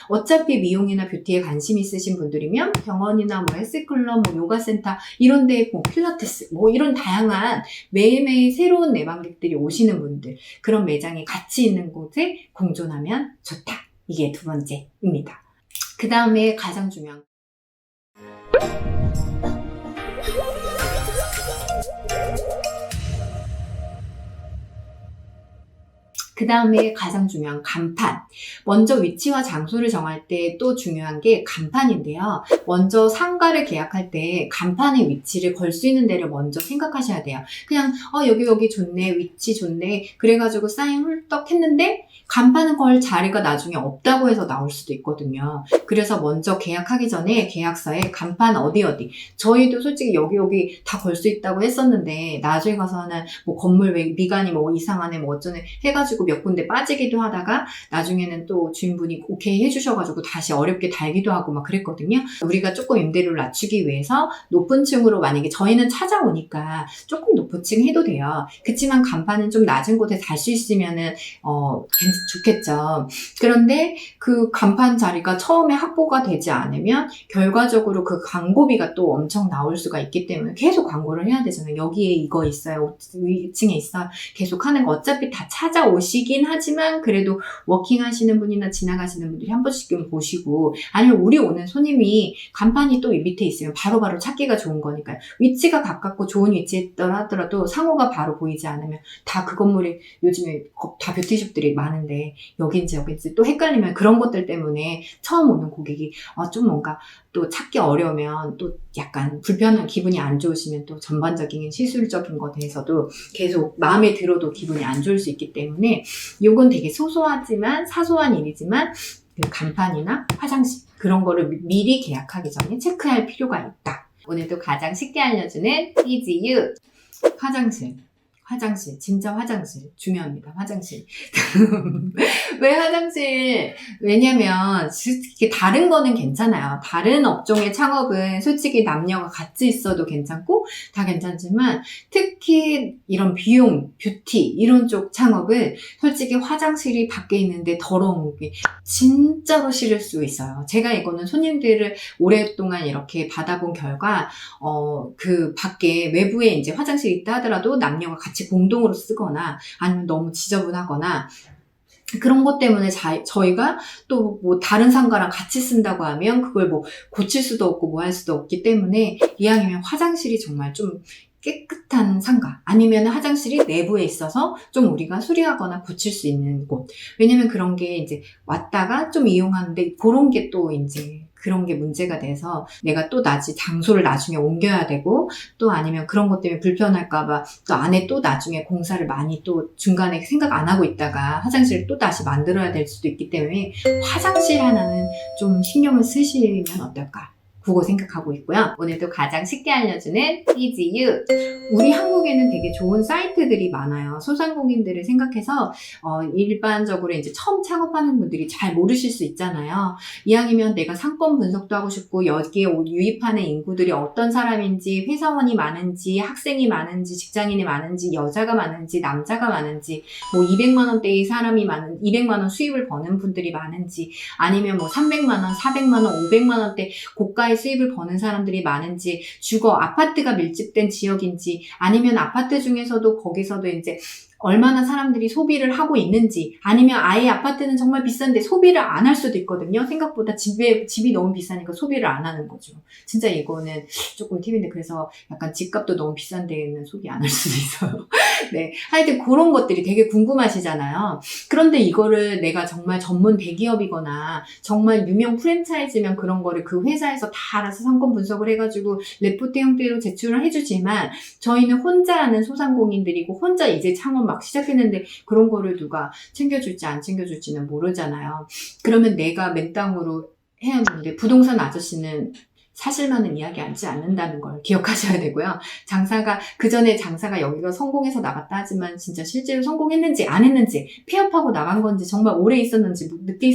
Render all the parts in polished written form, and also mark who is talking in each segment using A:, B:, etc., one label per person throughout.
A: 어차피 미용이나 뷰티에 관심 있으신 분들이면 병원이나 뭐 헬스클럽, 뭐 요가센터 이런 데 뭐 필라테스 뭐 이런 다양한 매일매일 새로운 내방객들이 오시는 분들, 그런 매장이 같이 있는 곳에 공존하면 좋다. 이게 두 번째입니다. 그 다음에 가장 중요한 간판. 먼저 위치와 장소를 정할 때 또 중요한 게 간판인데요. 먼저 상가를 계약할 때 간판의 위치를 걸 수 있는 데를 먼저 생각하셔야 돼요. 그냥 여기 좋네, 위치 좋네, 그래가지고 사인 훌떡 했는데 간판은 걸 자리가 나중에 없다고 해서 나올 수도 있거든요. 그래서 먼저 계약하기 전에 계약서에 간판 어디 저희도 솔직히 여기 다 걸 수 있다고 했었는데 나중에 가서는 뭐 건물 미관이 뭐 이상하네 뭐 어쩌네 해가지고 몇 군데 빠지기도 하다가 나중에는 또 주인분이 오케이 해주셔가지고 다시 어렵게 달기도 하고 막 그랬거든요. 우리가 조금 임대료를 낮추기 위해서 높은 층으로, 만약에 저희는 찾아오니까 조금 높은 층 해도 돼요. 그치만 간판은 좀 낮은 곳에 달 수 있으면은 좋겠죠. 그런데 그 간판 자리가 처음에 확보가 되지 않으면 결과적으로 그 광고비가 또 엄청 나올 수가 있기 때문에 계속 광고를 해야 되잖아요. 여기에 이거 있어요, 위층에 있어요, 계속 하는 거. 어차피 다 찾아오시긴 하지만 그래도 워킹 하시는 분이나 지나가시는 분들이 한 번씩은 보시고, 아니면 우리 오는 손님이 간판이 또 밑에 있으면 바로바로 찾기가 좋은 거니까요. 위치가 가깝고 좋은 위치에 하더라도 상호가 바로 보이지 않으면 다 그 건물이 요즘에 다 뷰티숍들이 많은데 여긴지 또 헷갈리면 그런 것들 때문에 처음 오는 고객이 좀 뭔가 또 찾기 어려우면 또 약간 불편한, 기분이 안 좋으시면 또 전반적인 시술적인 것에 대해서도 계속 마음에 들어도 기분이 안 좋을 수 있기 때문에 요건 되게 소소하지만 사소한 일이지만 그 간판이나 화장실 그런 거를 미리 계약하기 전에 체크할 필요가 있다. 오늘도 가장 쉽게 알려주는 EasyU. 화장실, 진짜 화장실 중요합니다. 화장실. 왜 화장실? 왜냐면 솔직히 다른 거는 괜찮아요. 다른 업종의 창업은 솔직히 남녀가 같이 있어도 괜찮고 다 괜찮지만 특히 이런 비용, 뷰티 이런 쪽 창업은 솔직히 화장실이 밖에 있는데 더러운 게 진짜로 싫을 수 있어요. 제가 이거는 손님들을 오랫동안 이렇게 받아본 결과 그 밖에 외부에 이제 화장실이 있다 하더라도 남녀가 같이 공동으로 쓰거나 아니면 너무 지저분하거나 그런 것 때문에 저희가 또 뭐 다른 상가랑 같이 쓴다고 하면 그걸 뭐 고칠 수도 없고 뭐 할 수도 없기 때문에 이왕이면 화장실이 정말 좀 깨끗한 상가, 아니면 화장실이 내부에 있어서 좀 우리가 수리하거나 고칠 수 있는 곳. 왜냐면 그런 게 이제 왔다가 좀 이용하는데 그런 게 또 이제 그런 게 문제가 돼서 내가 또 장소를 나중에 옮겨야 되고, 또 아니면 그런 것 때문에 불편할까봐 또 안에 또 나중에 공사를 많이 또 중간에 생각 안 하고 있다가 화장실을 또 다시 만들어야 될 수도 있기 때문에 화장실 하나는 좀 신경을 쓰시면 어떨까? 그거 생각하고 있고요. 오늘도 가장 쉽게 알려주는 EasyU. 우리 한국에는 되게 좋은 사이트들이 많아요. 소상공인들을 생각해서 일반적으로 이제 처음 창업하는 분들이 잘 모르실 수 있잖아요. 이왕이면 내가 상권 분석도 하고 싶고 여기에 유입하는 인구들이 어떤 사람인지, 회사원이 많은지, 학생이 많은지, 직장인이 많은지, 여자가 많은지, 남자가 많은지, 뭐 200만 원대의 사람이 200만 원 수입을 버는 분들이 많은지, 아니면 뭐 300만 원, 400만 원, 500만 원대 고가의 수입을 버는 사람들이 많은지, 주거 아파트가 밀집된 지역인지, 아니면 아파트 중에서도 거기서도 이제 얼마나 사람들이 소비를 하고 있는지, 아니면 아예 아파트는 정말 비싼데 소비를 안 할 수도 있거든요. 생각보다 집이 너무 비싸니까 소비를 안 하는 거죠. 진짜 이거는 조금 팁인데, 그래서 약간 집값도 너무 비싼 데는 소비 안 할 수도 있어요. 네, 하여튼 그런 것들이 되게 궁금하시잖아요. 그런데 이거를 내가 정말 전문 대기업이거나 정말 유명 프랜차이즈면 그런 거를 그 회사에서 다 알아서 상권 분석을 해가지고 레포트 형태로 제출을 해주지만, 저희는 혼자 하는 소상공인들이고 혼자 이제 창업 막 시작했는데 그런 거를 누가 챙겨줄지 안 챙겨줄지는 모르잖아요. 그러면 내가 맨땅으로 해야 하는데 부동산 아저씨는 사실만은 이야기하지 않는다는 걸 기억하셔야 되고요. 그 전에 장사가 여기가 성공해서 나갔다 하지만 진짜 실제로 성공했는지 안 했는지, 폐업하고 나간 건지, 정말 오래 있었는지, 늦게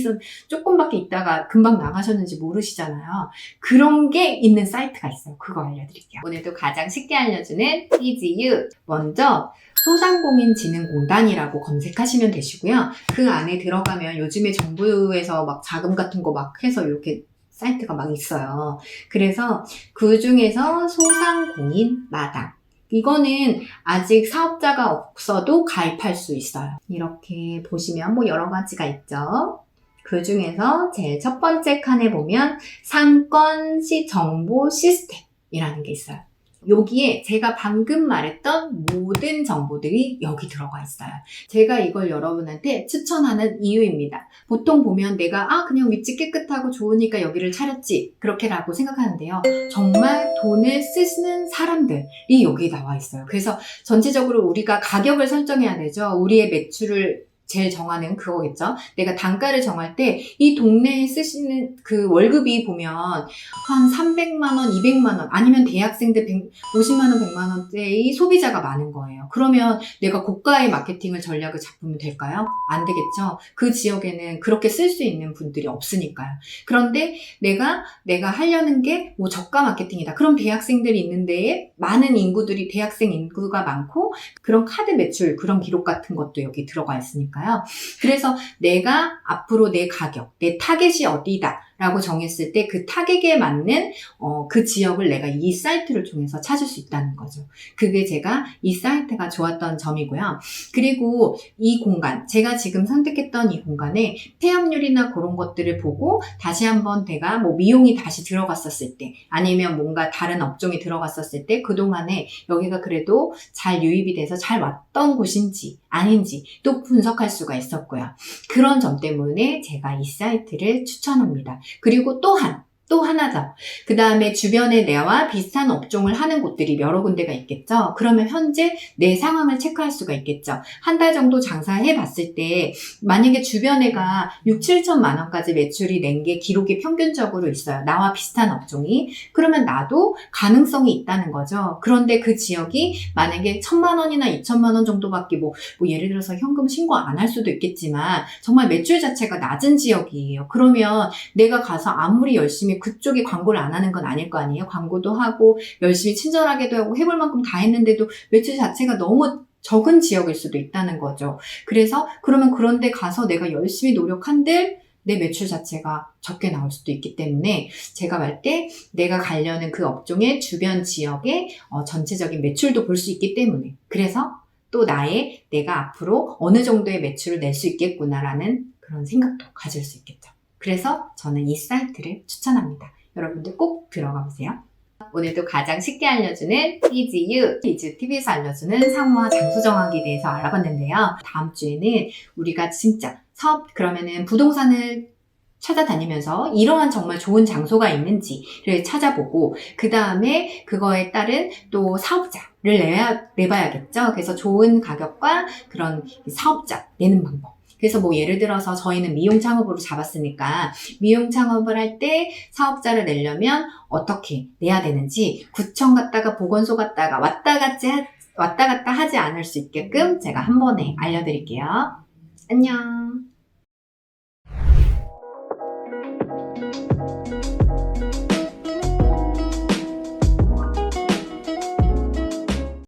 A: 조금밖에 있다가 금방 나가셨는지 모르시잖아요. 그런 게 있는 사이트가 있어요. 그거 알려드릴게요. 오늘도 가장 쉽게 알려주는 EasyU. 먼저 소상공인진흥공단이라고 검색하시면 되시고요. 그 안에 들어가면 요즘에 정부에서 막 자금 같은 거 막 해서 이렇게 사이트가 막 있어요. 그래서 그 중에서 소상공인 마당. 이거는 아직 사업자가 없어도 가입할 수 있어요. 이렇게 보시면 뭐 여러 가지가 있죠. 그 중에서 제일 첫 번째 칸에 보면 상권시 정보 시스템이라는 게 있어요. 여기에 제가 방금 말했던 모든 정보들이 여기 들어가 있어요. 제가 이걸 여러분한테 추천하는 이유입니다. 보통 보면 내가 그냥 위치 깨끗하고 좋으니까 여기를 차렸지 그렇게라고 생각하는데요. 정말 돈을 쓰시는 사람들이 여기 나와 있어요. 그래서 전체적으로 우리가 가격을 설정해야 되죠. 우리의 매출을 제일 정하는 그거겠죠. 내가 단가를 정할 때 이 동네에 쓰시는 그 월급이 보면 한 300만 원, 200만 원 아니면 대학생들 50만 원, 100만 원대의 소비자가 많은 거예요. 그러면 내가 고가의 마케팅을 전략을 잡으면 될까요? 안 되겠죠. 그 지역에는 그렇게 쓸 수 있는 분들이 없으니까요. 그런데 내가 하려는 게 뭐 저가 마케팅이다. 그럼 대학생들이 있는 데에 많은 인구들이 대학생 인구가 많고 그런 카드 매출 그런 기록 같은 것도 여기 들어가 있으니까 그래서 내가 앞으로 내 가격, 내 타겟이 어디다 라고 정했을 때 그 타겟에 맞는 그 지역을 내가 이 사이트를 통해서 찾을 수 있다는 거죠. 그게 제가 이 사이트가 좋았던 점이고요. 그리고 이 공간, 제가 지금 선택했던 이 공간에 폐업률이나 그런 것들을 보고 다시 한번 내가 뭐 미용이 다시 들어갔었을 때 아니면 뭔가 다른 업종이 들어갔었을 때 그동안에 여기가 그래도 잘 유입이 돼서 잘 왔던 곳인지 아닌지 또 분석할 수가 있었고요. 그런 점 때문에 제가 이 사이트를 추천합니다. 그리고 또 하나 더. 그 다음에 주변에 내와 비슷한 업종을 하는 곳들이 여러 군데가 있겠죠. 그러면 현재 내 상황을 체크할 수가 있겠죠. 한 달 정도 장사해 봤을 때 만약에 주변에가 6, 7천만 원까지 매출이 낸 게 기록이 평균적으로 있어요. 나와 비슷한 업종이. 그러면 나도 가능성이 있다는 거죠. 그런데 그 지역이 만약에 1,000만 원이나 2천만 원 정도밖에 뭐 예를 들어서 현금 신고 안 할 수도 있겠지만 정말 매출 자체가 낮은 지역이에요. 그러면 내가 가서 아무리 열심히 그쪽에 광고를 안 하는 건 아닐 거 아니에요. 광고도 하고 열심히 친절하게도 하고 해볼 만큼 다 했는데도 매출 자체가 너무 적은 지역일 수도 있다는 거죠. 그래서 그러면 그런 데 가서 내가 열심히 노력한들 내 매출 자체가 적게 나올 수도 있기 때문에 제가 말 때 내가 가려는 그 업종의 주변 지역의 전체적인 매출도 볼 수 있기 때문에 그래서 또 내가 앞으로 어느 정도의 매출을 낼 수 있겠구나라는 그런 생각도 가질 수 있겠죠. 그래서 저는 이 사이트를 추천합니다. 여러분들 꼭 들어가 보세요. 오늘도 가장 쉽게 알려주는 EasyU, EasyTV에서 알려주는 상호와 장소 정하기에 대해서 알아봤는데요. 다음 주에는 우리가 진짜 그러면은 부동산을 찾아다니면서 이러한 정말 좋은 장소가 있는지를 찾아보고 그 다음에 그거에 따른 또 사업자를 내봐야겠죠. 그래서 좋은 가격과 그런 사업자 내는 방법. 그래서 뭐 예를 들어서 저희는 미용 창업으로 잡았으니까 미용 창업을 할 때 사업자를 내려면 어떻게 내야 되는지 구청 갔다가 보건소 갔다가 왔다 갔다 하지 않을 수 있게끔 제가 한 번에 알려드릴게요. 안녕.